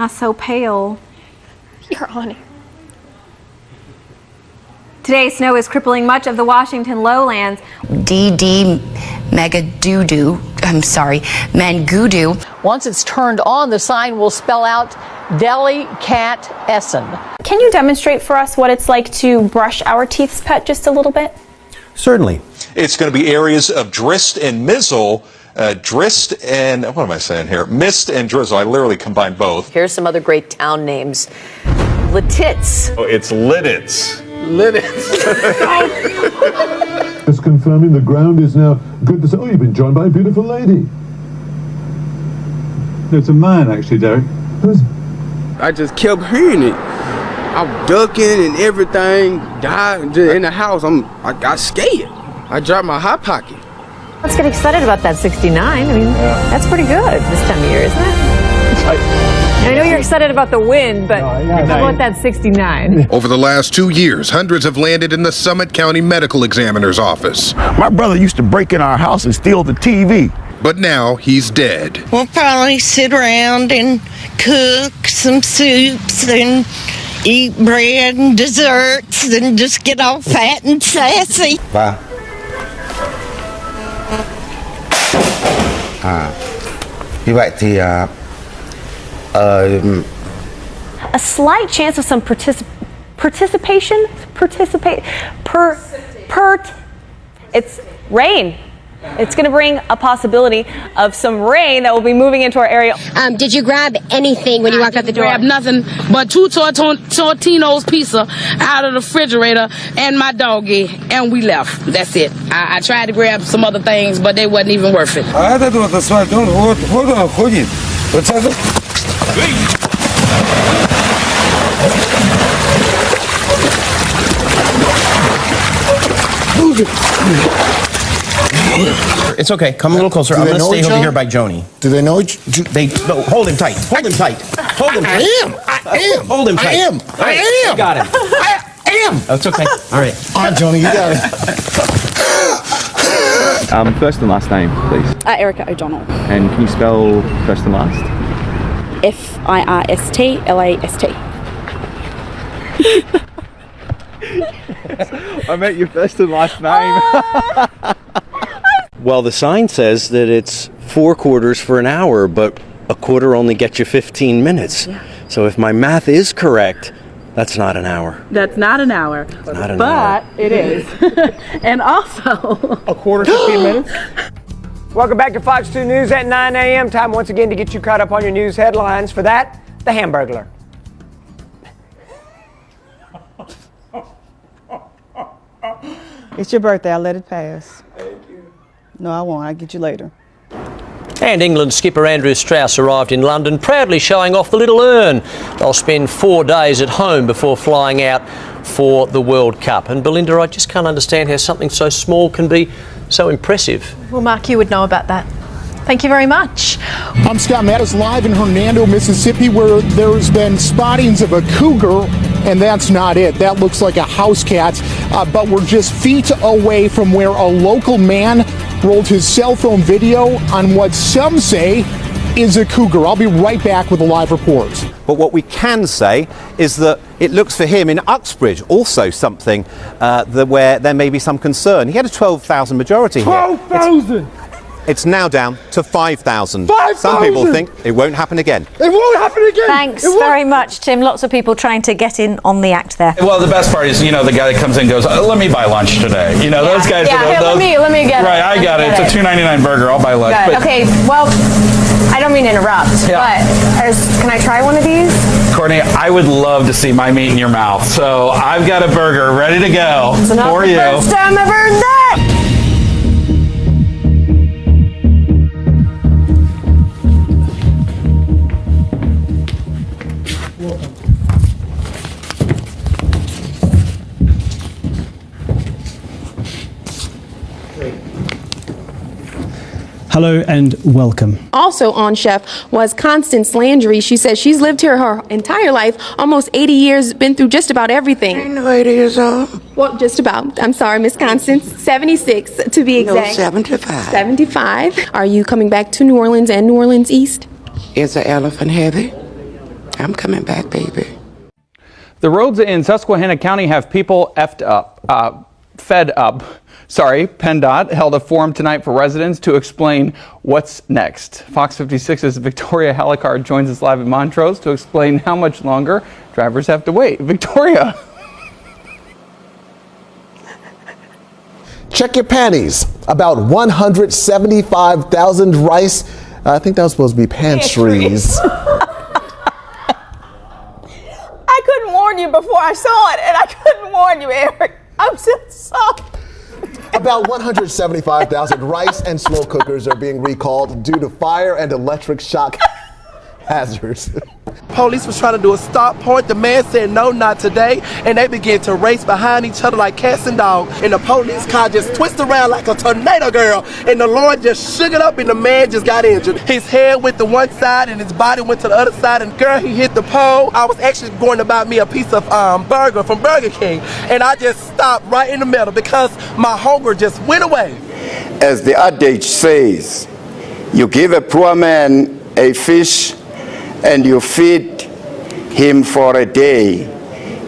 I'm so pale. You're on it. Today's snow is crippling much of the Washington lowlands. Mangudu. Once it's turned on, the sign will spell out Delicatessen. Can you demonstrate for us what it's like to brush our teeth's pet just a little bit? Certainly. It's going to be areas of drist and mizzle. Drist and, what am I saying here? Mist and drizzle. I literally combined both. Here's some other great town names. Lititz. Oh, it's Lidditz. Just confirming the ground is now good to say. Oh, you've been joined by a beautiful lady. It's a man, actually, Derek. Who's? I just kept hearing it. I'm ducking and everything. Died in the house. I got scared. I dropped my hot pocket. Let's get excited about that 69. I mean, that's pretty good this time of year, isn't it? I know you're excited about the win, but how about that 69? Over the last 2 years, hundreds have landed in the Summit County Medical Examiner's office. My brother used to break in our house and steal the TV. But now he's dead. We'll probably sit around and cook some soups and eat bread and desserts and just get all fat and sassy. Wow. Như vậy thì A slight chance of some it's rain. It's going to bring a possibility of some rain that will be moving into our area. Did you grab anything when you walked out the door? I grabbed nothing but 2 Tortino's pizza out of the refrigerator and my doggy, and we left. That's it. I tried to grab some other things, but they wasn't even worth it. It's okay. Come a little closer. I'm going to stay over here by Joni. Do they know each other? No, hold him tight. Hold him tight. Hold him tight. I am. Hold him tight. I am. All right, I am. you got him. I am. Oh, it's okay. All right. All right, Joni, you got it. First and last name, please. Erica O'Donnell. And can you spell first and last? FirstLast. I meant your first and last name. Well, the sign says that it's 4 quarters for an hour, but a quarter only gets you 15 minutes. Yeah. So if my math is correct, that's not an hour. That's not an hour. Not an but hour. It is. And also... A quarter, 15 minutes. Welcome back to Fox 2 News at 9 a.m. Time once again to get you caught up on your news headlines. For that, the Hamburglar. It's your birthday. I'll let it pass. Thank you. No, I won't. I'll get you later. And England skipper Andrew Strauss arrived in London, proudly showing off the little urn. They'll spend 4 days at home before flying out for the World Cup. And Belinda, I just can't understand how something so small can be so impressive. Well, Mark, you would know about that. Thank you very much. I'm Scott Mattis, live in Hernando, Mississippi, where there's been spottings of a cougar, and that's not it. That looks like a house cat, but we're just feet away from where a local man rolled his cell phone video on what some say is a cougar. I'll be right back with a live report. But what we can say is that it looks for him in Uxbridge also something where there may be some concern. He had a 12,000 majority here. 12,000! It's now down to 5,000. 5,000! Some people think it won't happen again. It won't happen again! Thanks very much, Tim. Lots of people trying to get in on the act there. Well, the best part is, the guy that comes in and goes, let me buy lunch today. Those guys. Yeah, those, let me get it. Right, I got it. It's a $2.99 burger. I'll buy lunch. But, okay, well, I don't mean to interrupt, but can I try one of these? Courtney, I would love to see my meat in your mouth. So I've got a burger ready to go for you. First time I've heard that! Hello and welcome. Also on, Chef, was Constance Landry. She says she's lived here her entire life, almost 80 years, been through just about everything. Ain't no 80 years old. Well, just about. I'm sorry, Miss Constance. 76 to be exact. No, 75. 75. Are you coming back to New Orleans and New Orleans East? Is the elephant heavy? I'm coming back, baby. The roads in Susquehanna County have people fed up. PennDOT held a forum tonight for residents to explain what's next. Fox 56's Victoria Halicard joins us live in Montrose to explain how much longer drivers have to wait. Victoria. Check your panties. About 175,000 rice. I think that was supposed to be pantries. I couldn't warn you before I saw it, and I couldn't warn you, Eric. I'm so sorry. About 175,000 rice and slow cookers are being recalled due to fire and electric shock hazards. Police was trying to do a stop point. The man said, no, not today. And they began to race behind each other like cats and dogs. And the police car just twisted around like a tornado, girl. And the Lord just shook it up and the man just got injured. His head went to one side and his body went to the other side. And girl, he hit the pole. I was actually going to buy me a piece of burger from Burger King. And I just stopped right in the middle because my hunger just went away. As the adage says, you give a poor man a fish and you feed him for a day.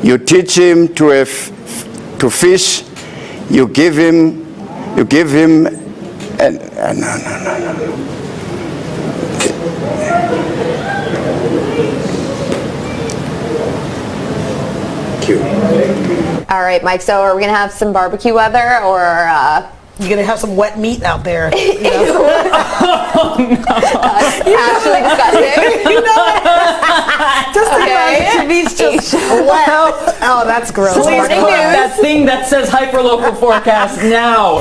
You teach him to fish. You give him, and no. Cute. All right, Mike. So are we gonna have some barbecue weather, or you're gonna have some wet meat out there? Actually disgusting. You know what? Just okay. Meat's just wet. Oh, that's gross. Please put that thing that says hyperlocal forecast now.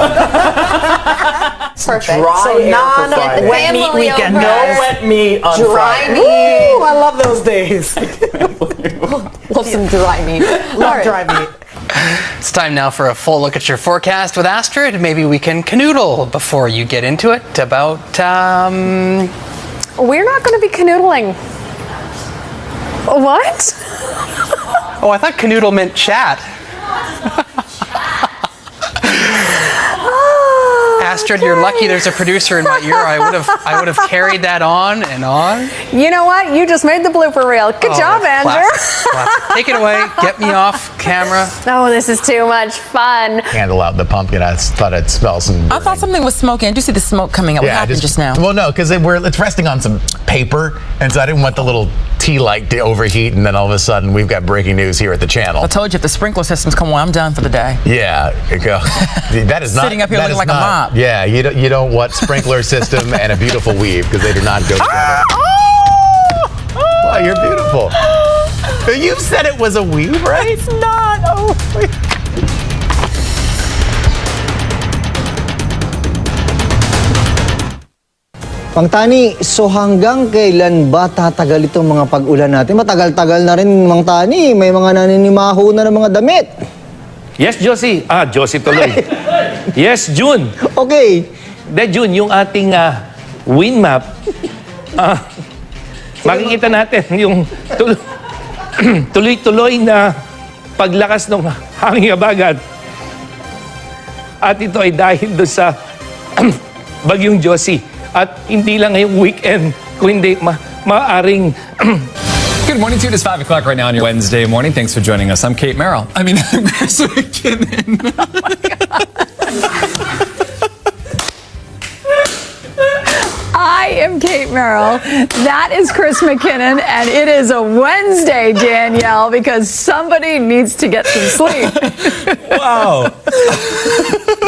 Perfect. Dry So air none for Friday. wet meat weekend. No wet meat on dry Friday. meat. Ooh, I love those days. Love some dry meat. Love dry meat. It's time now for a full look at your forecast with Astrid. Maybe we can canoodle before you get into it about, We're not going to be canoodling. What? Oh, I thought canoodle meant chat. Astrid, you're lucky there's a producer in my ear. I would have carried that on and on. You know what? You just made the blooper reel. Good job, Andrew. Classic. Take it away. Get me off camera. Oh, this is too much fun. Handle out the pumpkin. I thought I'd smell some. I thought something was smoking. I do see the smoke coming up. What happened just now? Well, no, because it's resting on some paper, and so I didn't want the little tea light to overheat, and then all of a sudden we've got breaking news here at the channel. I told you if the sprinkler systems come on, I'm done for the day. Yeah, that is not sitting up here looking like a mop. Yeah, you don't want sprinkler system and a beautiful weave because they do not go together. Wow, you're beautiful. You said it was a weave, right? It's not. Oh. Mang Tani, so hanggang kailan ba tatagal itong mga pag-ulan natin? Matagal-tagal na rin, Mang Tani. May mga naninimaho na ng mga damit. Yes, Josie. Josie tuloy. Yes, June. Okay. June, yung ating wind map, makikita natin yung tuloy-tuloy na paglakas ng hangin habagat. At ito ay dahil doon sa bagyong Josie. At hindi lang ngayong weekend, kundi maaring... Good morning to you. It is 5 o'clock right now on your Wednesday morning. Thanks for joining us. I'm Kate Merrill. I'm Chris McKinnon. Oh my God. I am Kate Merrill. That is Chris McKinnon, and it is a Wednesday, Danielle, because somebody needs to get some sleep. Wow.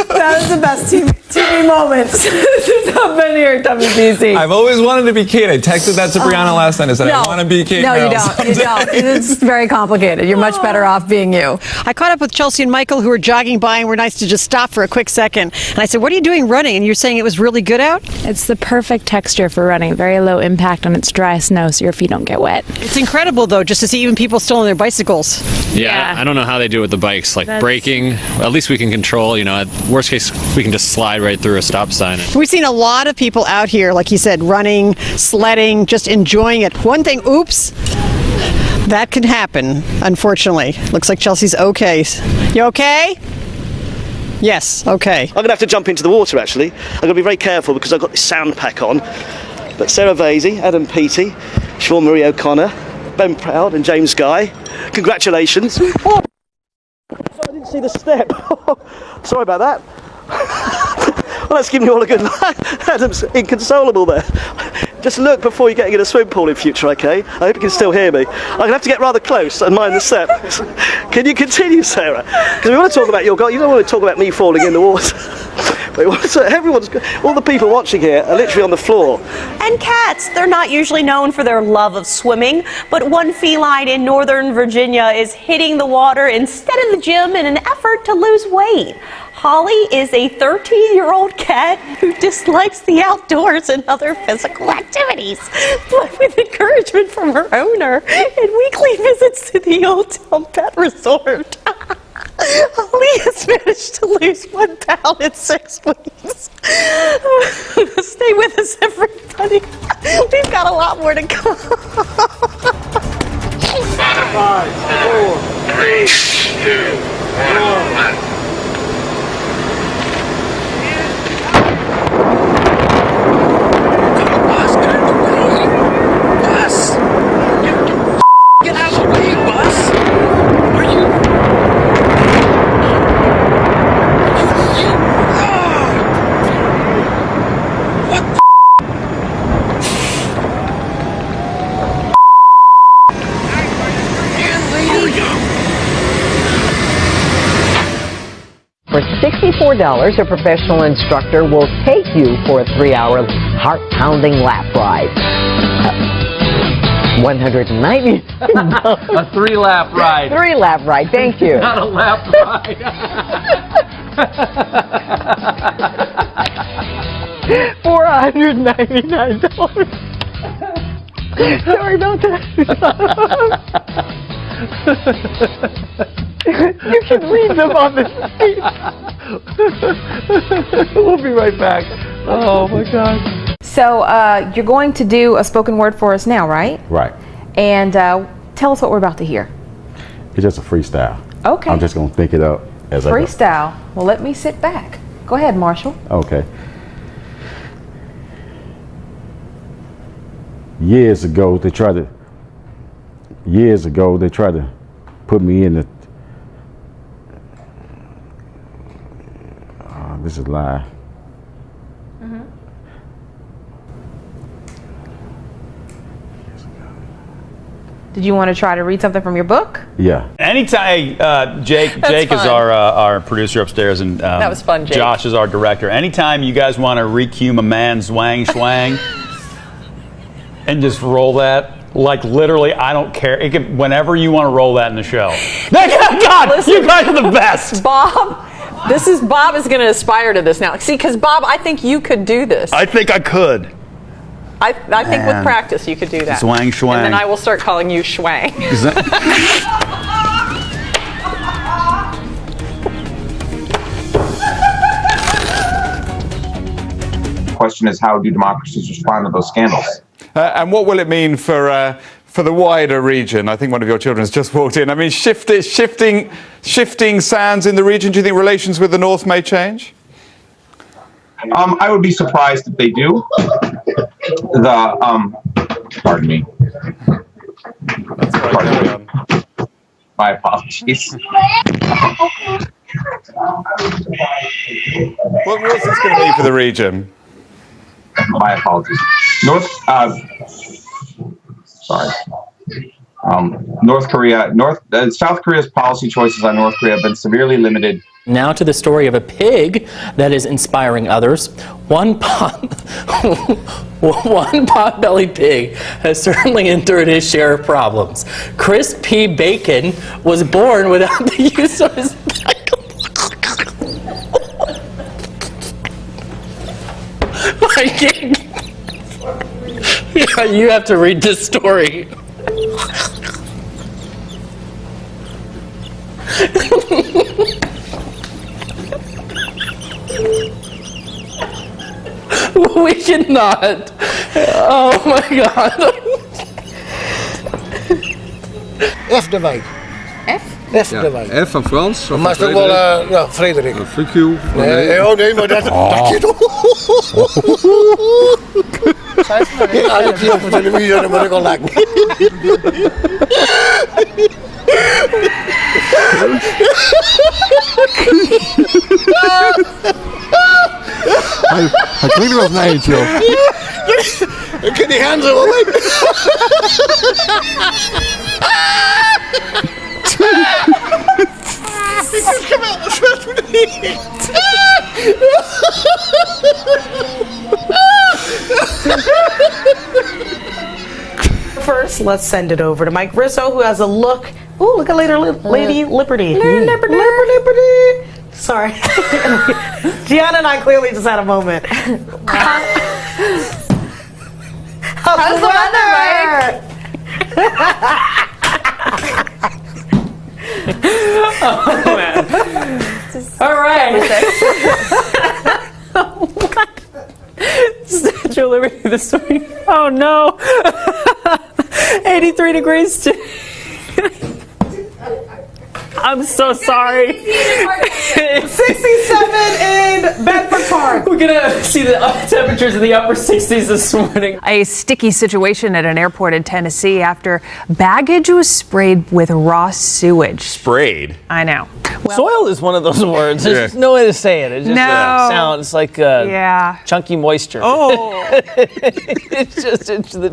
That is the best TV moments. This has been here at WBC. I've always wanted to be Kate. I texted that to Brianna last night. I said, I want to be Kate Merrill. No, you don't. It's very complicated. You're much better off being you. I caught up with Chelsea and Michael, who were jogging by and were nice to just stop for a quick second. And I said, what are you doing running? And you're saying it was really good out? It's the perfect texture for running. Very low impact on its dry snow, so your feet don't get wet. It's incredible, though, just to see even people still on their bicycles. Yeah, I don't know how they do it with the bikes. Like braking, at least we can control. You know, at worst case, we can just slide right through a stop sign. We've seen a lot of people out here, like you said, running, sledding, just enjoying it. One thing, oops, that can happen, unfortunately. Looks like Chelsea's okay. You okay? Yes, okay. I'm going to have to jump into the water, actually. I'm going to be very careful because I've got this sound pack on. But Sarah Vasey, Adam Peaty, Siobhan Marie O'Connor, Ben Proud and James Guy. Congratulations. Oh, sorry, I didn't see the step. Sorry about that. Well, let's give you all a good laugh. Adam's inconsolable there. Just look before you're getting in a swimming pool in future, okay? I hope you can still hear me. I'm going to have to get rather close and mind the step. Can you continue, Sarah? Because we want to talk about your goal. You don't want to talk about me falling in the water. But we want to, all the people watching here are literally on the floor. And cats, they're not usually known for their love of swimming, but one feline in Northern Virginia is hitting the water instead of the gym in an effort to lose weight. Holly is a 13-year-old cat who dislikes the outdoors and other physical activities, but with encouragement from her owner and weekly visits to the Old Town Pet Resort, Holly has managed to lose 1 pound in 6 weeks. Stay with us, everybody. We've got a lot more to go. 5, 4, 3, 2, 1. Get out of the way, Bus! Are you... What the... For $64, a professional instructor will take you for a 3-hour heart-pounding lap ride. $190. A 3-lap ride. 3-lap ride, thank you. Not a lap ride. $499. Sorry about that. You can read them on the seat. We'll be right back. Oh my God. So you're going to do a spoken word for us now, right? Right. And tell us what we're about to hear. It's just a freestyle. Okay. I'm just going to think it up as I go. Freestyle. Well, let me sit back. Go ahead, Marshall. Okay. Years ago, they tried to put me in the. This is live. Did you want to try to read something from your book? Yeah. Anytime, Jake is our producer upstairs, and that was fun, Jake. Josh is our director. Anytime you guys want to recume a man's zwang schwang and just roll that, like literally, I don't care. It can, whenever you want to roll that in the show. God, Listen, you guys are the best. Bob is going to aspire to this now. See, because Bob, I think you could do this. I think I could. I think with practice you could do that. Zwang schwang. And then I will start calling you Schwang. The question is, how do democracies respond to those scandals? And what will it mean for the wider region? I think one of your children has just walked in. I mean, shifting sands in the region. Do you think relations with the North may change? I would be surprised if they do. Pardon me. My apologies. What's this going to mean for the region? My apologies. South Korea's policy choices on North Korea have been severely limited. Now to the story of a pig that is inspiring others. One pot-bellied pig has certainly endured his share of problems. Chris P. Bacon was born without the use of his back. I can't. Yeah, you have to read this story. We cannot. Oh my God. F de wijk. F? F de wijk. F van Frans. Maar is toch wel, ja, Frederik. Fuck you. Nee, oh nee, maar dat je toch. Ada dia po television naman ako lang. I think it was Nigel. Can you handle it? Come out the front with me. First, let's send it over to Mike Rizzo, who has a look. Ooh, look at Lady Liberty. Liberty. Sorry. Gianna and I clearly just had a moment. How's the weather, Oh, man. All right. Statue of Liberty this morning. Oh, no. 83 degrees today. I'm so sorry. 67 in Bedford Park. We're gonna see the temperatures in the upper 60s this morning. A sticky situation at an airport in Tennessee after baggage was sprayed with raw sewage. Sprayed? I know. Soil is one of those words. There's no way to say it. It just sounds like chunky moisture. Oh. it's the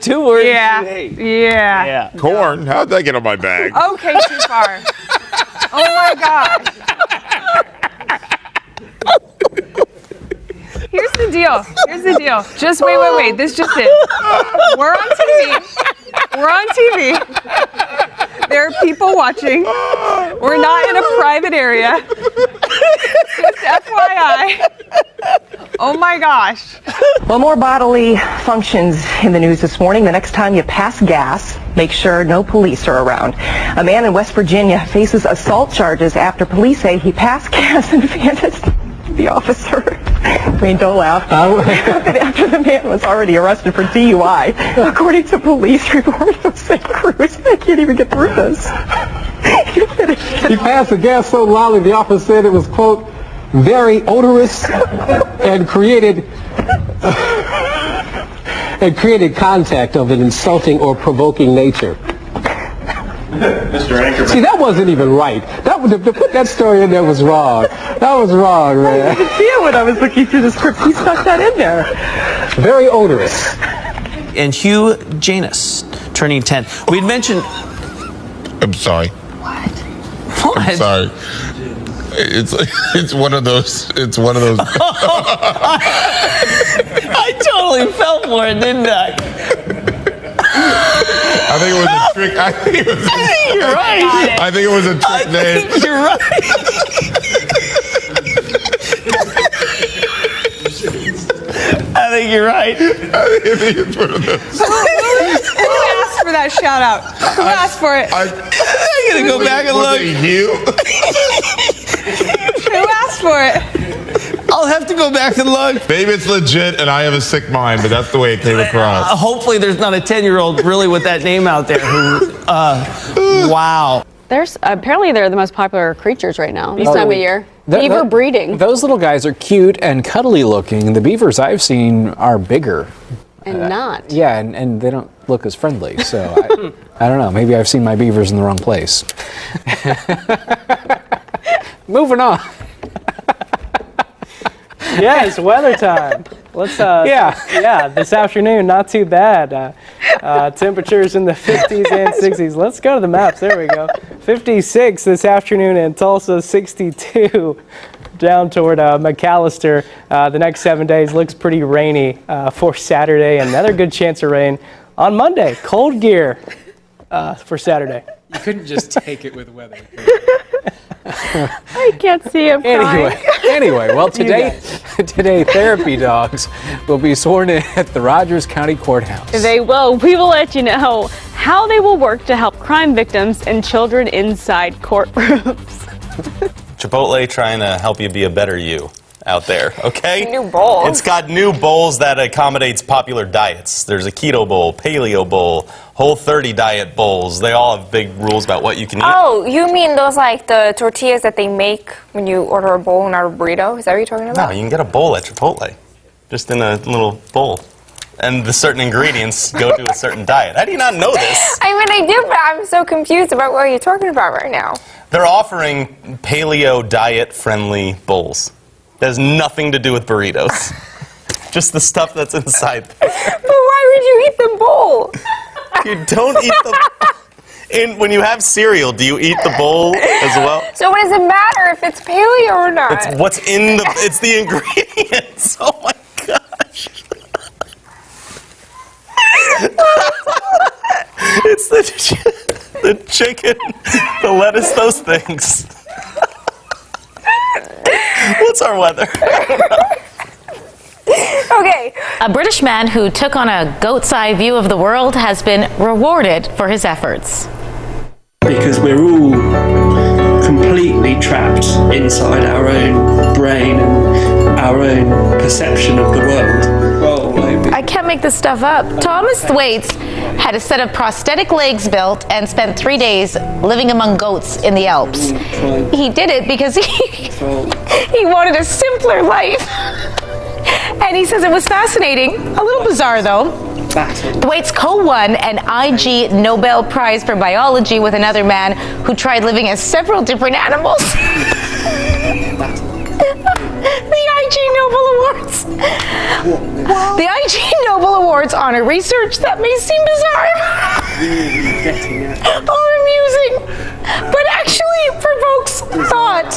two words you hate. Yeah. Corn? How'd that get on my bag? Okay, too far. Oh my gosh. Here's the deal. Just wait. This just in. We're on TV. There are people watching. We're not in a private area. Just FYI. Oh my gosh. Well, more bodily functions in the news this morning. The next time you pass gas, make sure no police are around. A man in West Virginia faces assault charges after police say he passed gas and fanned the officer. Wayne, don't laugh. After the man was already arrested for DUI, according to police reports from St. Cruz. I can't even get through this. He passed the gas so loudly the officer said it was, quote, very odorous and created contact of an insulting or provoking nature. Mr. Anchorman. See, that wasn't even right. To put that story in there was wrong. That was wrong, man. I didn't see it when I was looking through the script. He stuck that in there. Very odorous. And Hugh Janus, turning 10. We'd mentioned... I'm sorry. What? I'm sorry. It's one of those. I totally fell for it, didn't I? I think it was a trick. I think you're right. I think it was a trick name. You're right. I think you're right. I think it's one of those. Who asked for that shout out? Who asked for it? I'm gonna go back and look. Who asked for it? I'll have to go back and look. Maybe it's legit and I have a sick mind, but that's the way it came across. Hopefully there's not a 10-year-old really with that name out there who, wow. Apparently they're the most popular creatures right now, this time of year. Beaver breeding. Those little guys are cute and cuddly looking. The beavers I've seen are bigger. And not. Yeah, and they don't look as friendly, so I don't know. Maybe I've seen my beavers in the wrong place. Moving on. Yeah, it's weather time. Let's this afternoon, not too bad. Temperatures in the 50s and 60s. Let's go to the maps. There we go. 56 this afternoon in Tulsa, 62 down toward McAllister. The next 7 days looks pretty rainy for Saturday. Another good chance of rain on Monday. Cold gear for Saturday. You couldn't just take it with weather. I can't see him crying. Anyway, well, today therapy dogs will be sworn in at the Rogers County Courthouse. They will. We will let you know how they will work to help crime victims and children inside courtrooms. Chipotle trying to help you be a better you out there, okay? New bowls. It's got new bowls that accommodates popular diets. There's a keto bowl, paleo bowl, Whole30 diet bowls. They all have big rules about what you can eat. Oh, you mean those like the tortillas that they make when you order a bowl, not a burrito? Is that what you're talking about? No, you can get a bowl at Chipotle, just in a little bowl. and the certain ingredients go to a certain diet. How do you not know this? I mean, I do, but I'm so confused about what you're talking about right now. They're offering paleo diet-friendly bowls. That has nothing to do with burritos. Just the stuff that's inside there. But why would you eat the bowl? You don't eat the... when you have cereal, do you eat the bowl as well? So what does it matter if it's paleo or not? It's what's in the... It's the ingredients. Oh my gosh. It's the chicken, the lettuce, those things. What's our weather? Okay. A British man who took on a goat's eye view of the world has been rewarded for his efforts. Because we're all completely trapped inside our own brain and our own perception of the world. Well, maybe. I can't make this stuff up. Thomas Thwaites had a set of prosthetic legs built and spent 3 days living among goats in the Alps. He did it because he wanted a simpler life. And he says it was fascinating, a little bizarre though. Thwaites co-won an IG Nobel Prize for Biology with another man who tried living as several different animals. The IG Nobel Awards. The IG Nobel Awards honor research that may seem bizarre or amusing, but actually provokes thought.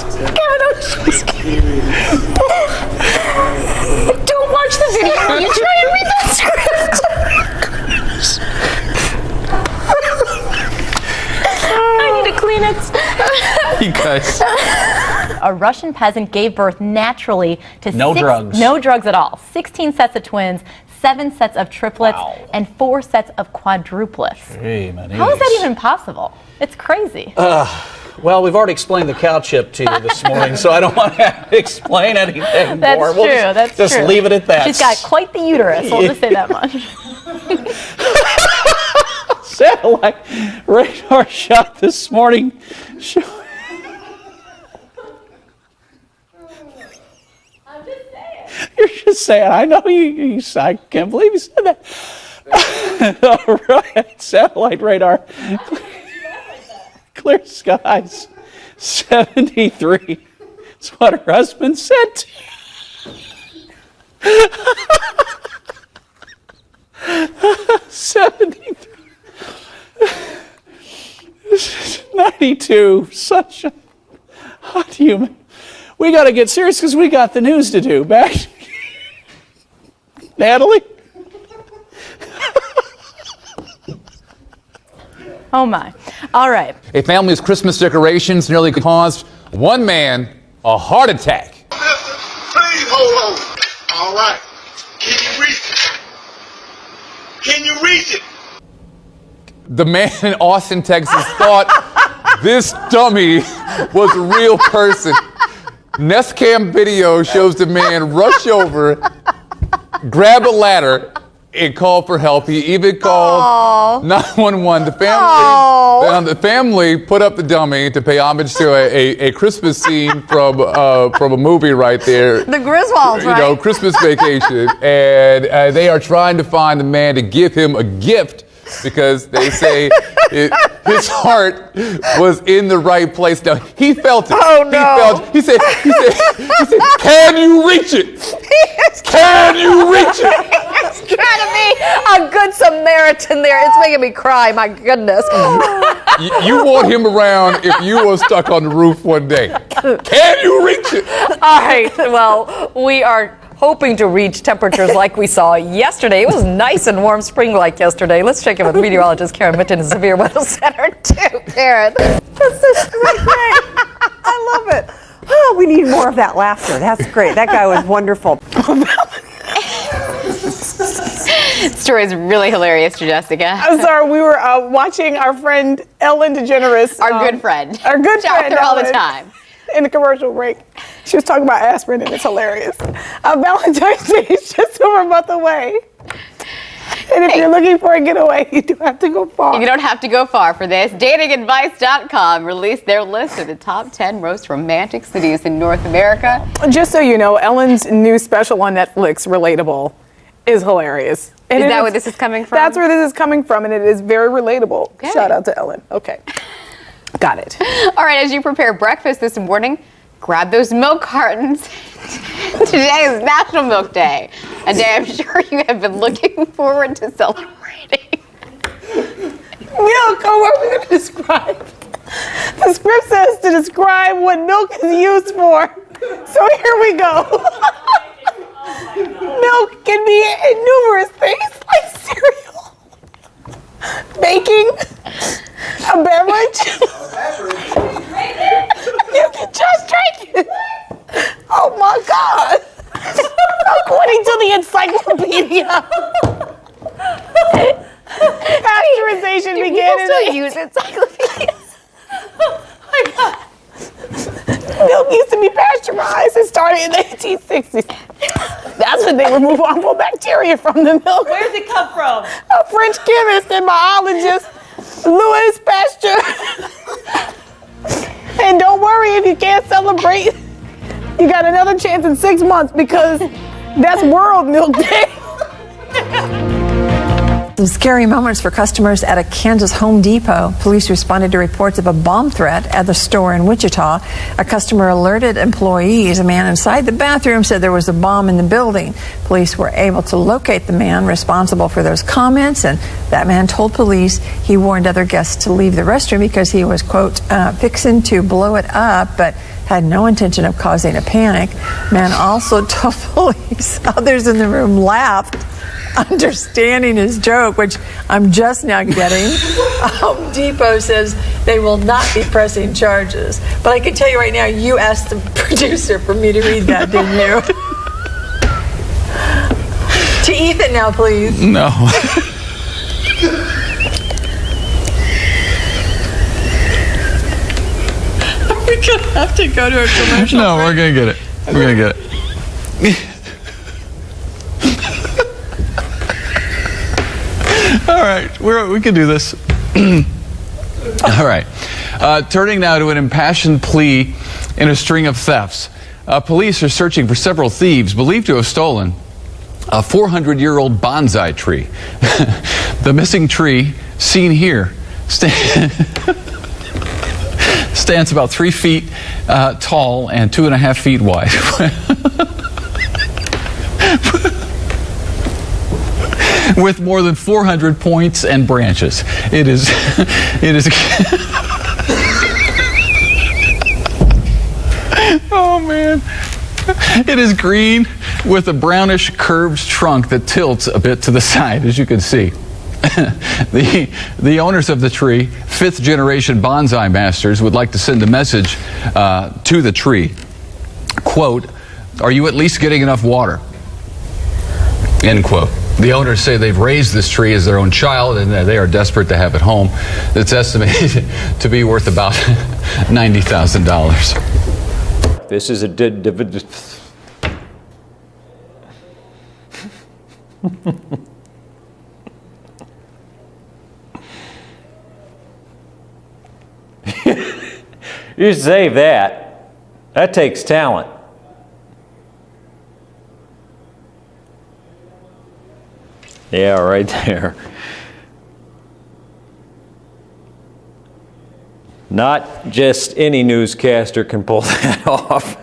Don't watch the video. You try and read that script. I need a Kleenex. You guys. A Russian peasant gave birth naturally to No drugs. No drugs at all. 16 sets of twins, 7 sets of triplets, and 4 sets of quadruplets. How is that even possible? It's crazy. Well, we've already explained the cow chip to you this morning, so I don't want to explain anything That's more. true. That's just true. leave it at that. She's got quite the uterus. We'll just say that much. Satellite radar shot this morning. You're just saying. I know you. I can't believe you said that. All right, satellite radar. Clear skies. 73. That's what her husband said. 73. 92. Such a hot human. We got to get serious because we got the news to do. Back, Natalie. Oh my. All right. A family's Christmas decorations nearly caused one man a heart attack. Please hold on. All right. Can you reach it? Can you reach it? The man in Austin, Texas thought this dummy was a real person. Nest cam video shows the man rush over, grab a ladder, and call for help. He even called 911. The family put up the dummy to pay homage to a Christmas scene from a movie right there. The Griswolds, right? You know, Christmas Vacation. And they are trying to find the man to give him a gift because they say his heart was in the right place. Now, he felt it. Oh, no. He said, can you reach it? Can you reach it? He's trying to be a good Samaritan there. It's making me cry, my goodness. You want him around if you were stuck on the roof one day. Can you reach it? All right, well, we are hoping to reach temperatures like we saw yesterday. It was nice and warm, spring-like yesterday. Let's check in with meteorologist Karen Mitton in the Severe Weather Center, too. Karen. That's such a great thing. I love it. Oh, we need more of that laughter. That's great. That guy was wonderful. Story is really hilarious, Jessica. I'm sorry, we were watching our friend Ellen DeGeneres. Our good friend. Our good Shout friend. her all the Ellen, time. In the commercial break. She was talking about aspirin and it's hilarious. Valentine's Day is just over a month away. And if you're looking for a getaway, you do have to go far. You don't have to go far for this. Datingadvice.com released their list of the top 10 most romantic cities in North America. Just so you know, Ellen's new special on Netflix, Relatable, is hilarious. And Is it that where this is coming from? That's where this is coming from, and it is very relatable. Shout out to Ellen. Okay. Got it. All right, as you prepare breakfast this morning, grab those milk cartons. Today is National Milk Day, a day I'm sure you have been looking forward to celebrating. Milk, what are we going to describe? The script says to describe what milk is used for. So here we go. Milk can be in numerous things like cereal, baking, a beverage. You can just drink it. Oh my God. According to the encyclopedia. Pasteurization began in still use encyclopedias. Milk used to be pasteurized. It started in the 1860s. That's when they removed harmful bacteria from the milk. Where does it come from? A French chemist and biologist, Louis Pasteur. And don't worry if you can't celebrate. You got another chance in 6 months because that's World Milk Day. Some scary moments for customers at a Kansas Home Depot. Police responded to reports of a bomb threat at the store in Wichita. A customer alerted employees. A man inside the bathroom said there was a bomb in the building. Police were able to locate the man responsible for those comments, and that man told police he warned other guests to leave the restroom because he was, quote, fixing to blow it up, but had no intention of causing a panic. Man also told police others in the room laughed, understanding his joke, which I'm just now getting. Home Depot says they will not be pressing charges. But I can tell you right now, you asked the producer for me to read that, didn't you? To Ethan now, please. No. We're going to have to go to a commercial. No, we're going to get it. We're going to get it. All right, we can do this. All right. Turning now to an impassioned plea in a string of thefts. Police are searching for several thieves believed to have stolen a 400-year-old bonsai tree. The missing tree, seen here, stands about 3 feet tall and 2.5 feet wide. With more than 400 points and branches. It is oh man. It is green with a brownish curved trunk that tilts a bit to the side, as you can see. The owners of the tree, 5th generation bonsai masters, would like to send a message to the tree. Quote, "Are you at least getting enough water?" End quote. The owners say they've raised this tree as their own child and they are desperate to have it home. It's estimated to be worth about $90,000. This is a you save that. That takes talent. Yeah, right there. Not just any newscaster can pull that off.